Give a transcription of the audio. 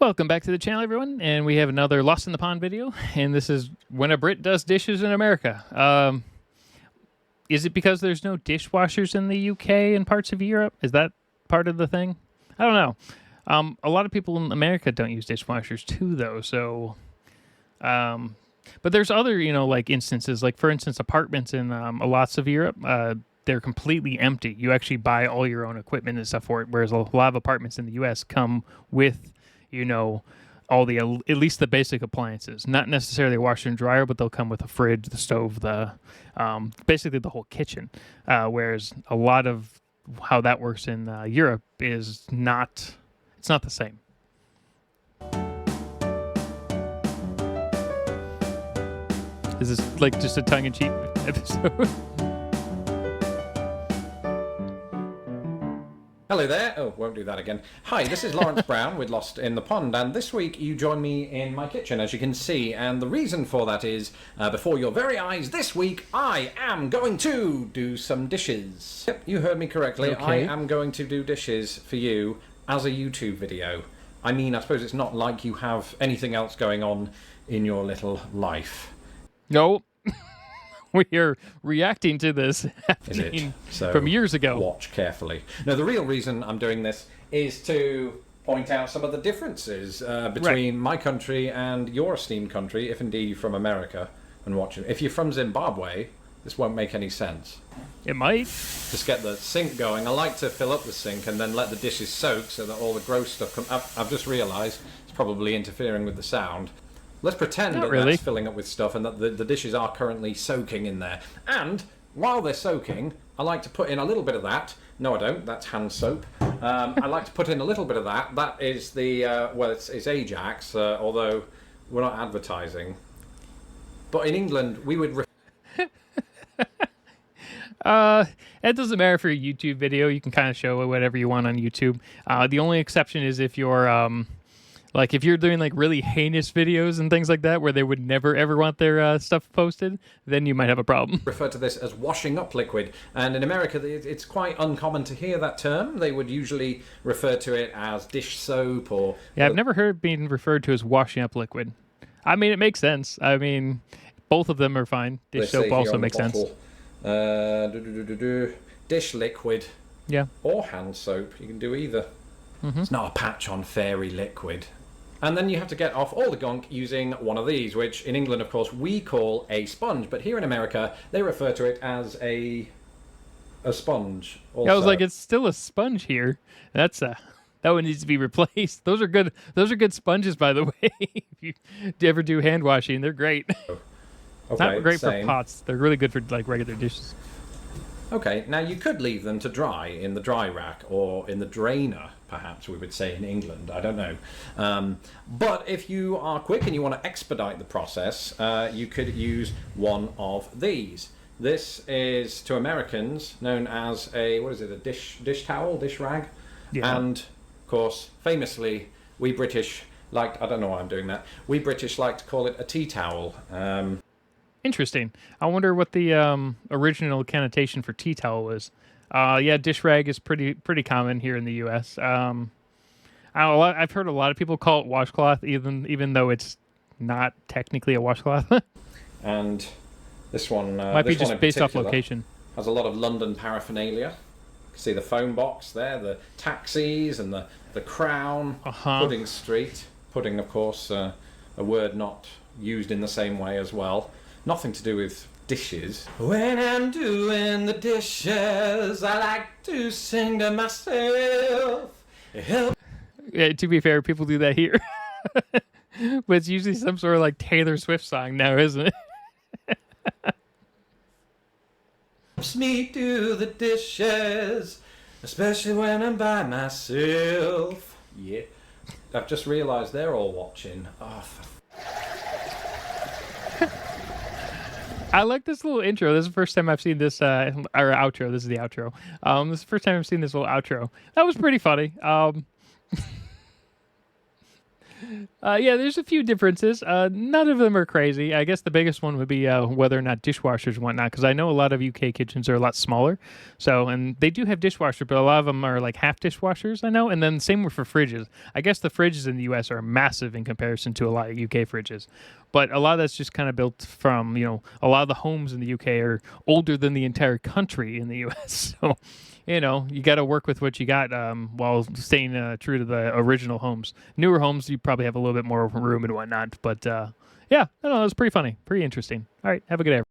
Welcome back to the channel, everyone, and we have another Lost in the Pond video, and this is when a Brit does dishes in America. Is it because there's no dishwashers in the UK and parts of Europe? Is that part of the thing? I don't know. A lot of people in America don't use dishwashers too, though, so... but there's other, like instances, like, for instance, apartments in lots of Europe, they're completely empty. You actually buy all your own equipment and stuff for it, whereas a lot of apartments in the US come with... all the, at least the basic appliances, not necessarily a washer and dryer, but they'll come with a fridge, the stove, basically the whole kitchen. Whereas a lot of how that works in Europe is not, it's not the same. Is this like just a tongue-in-cheek episode? Hello there. Oh, won't do that again. Hi, this is Lawrence Brown with Lost in the Pond, and this week you join me in my kitchen, as you can see, and the reason for that is, before your very eyes, this week I am going to do some dishes. Yep, you heard me correctly. Okay. I am going to do dishes for you as a YouTube video. I mean, I suppose it's not like you have anything else going on in your little life. No. We are reacting to this Is it? So from years ago. Watch carefully. No, the real reason I'm doing this is to point out some of the differences between my country and your esteemed country, if indeed you're from America and watching. If you're from Zimbabwe, this won't make any sense. It might. Just get the sink going. I like to fill up the sink and then let the dishes soak so that all the gross stuff comes up. I've just realised it's probably interfering with the sound. Let's pretend that that's filling up with stuff and that the dishes are currently soaking in there. And while they're soaking, I like to put in a little bit of that. No, I don't. That's hand soap. I like to put in a little bit of that. That is the, well, it's Ajax, although we're not advertising. But in England, we would... It doesn't matter for a YouTube video. You can kind of show whatever you want on YouTube. The only exception is if you're... like, if you're doing, like, really heinous videos and things like that where they would never, ever want their stuff posted, then you might have a problem. Refer to this as washing up liquid. And in America, it's quite uncommon to hear that term. They would usually refer to it as dish soap or... Yeah, I've never heard it being referred to as washing up liquid. I mean, it makes sense. I mean, both of them are fine. Dish soap also makes sense. Dish liquid. Yeah. Or hand soap. You can do either. Mm-hmm. It's not a patch on fairy liquid. And then you have to get off all the gunk using one of these, which in England, of course, we call a sponge. But here in America, they refer to it as a sponge. Also. Yeah, I was like, it's still a sponge here. That one needs to be replaced. Those are good. Those are good sponges, by the way. If you ever do hand washing, they're great. Okay, not great for pots. They're really good for like regular dishes. Okay, now you could leave them to dry in the dry rack or in the drainer, perhaps we would say in England. I don't know. But if you are quick and you want to expedite the process, you could use one of these. This is, to Americans, known as a, what is it, a dish towel, dish rag? Yeah. And, of course, famously, we British like, I don't know why I'm doing that, we British like to call it a tea towel. Interesting. I wonder what the original connotation for tea towel was. Yeah, dish rag is pretty common here in the U.S. I've heard a lot of people call it washcloth, even though it's not technically a washcloth. And this one might be just based off location. Has a lot of London paraphernalia. You can see the phone box there, the taxis, and the Crown, Pudding Street. Pudding, of course, a word not used in the same way as well. Nothing to do with dishes. When I'm doing the dishes, I like to sing to myself. Yeah, to be fair, people do that here. But it's usually some sort of like Taylor Swift song now, isn't it? Helps me do the dishes, especially when I'm by myself. Yeah. I've just realised they're all watching. Oh, I like this little intro. This is the first time I've seen this, or outro. This is the outro. This is the first time I've seen this little outro. That was pretty funny. Yeah, there's a few differences. None of them are crazy. I guess the biggest one would be whether or not dishwashers and whatnot, because I know a lot of UK kitchens are a lot smaller. So, and they do have dishwashers, but a lot of them are like half dishwashers, I know. And then same for fridges. I guess the fridges in the US are massive in comparison to a lot of UK fridges. But a lot of that's just kind of built from, a lot of the homes in the UK are older than the entire country in the US. So, you got to work with what you got while staying true to the original homes. Newer homes, you probably have a little bit more room and whatnot. But yeah, I don't know. It was pretty funny, pretty interesting. All right, have a good day.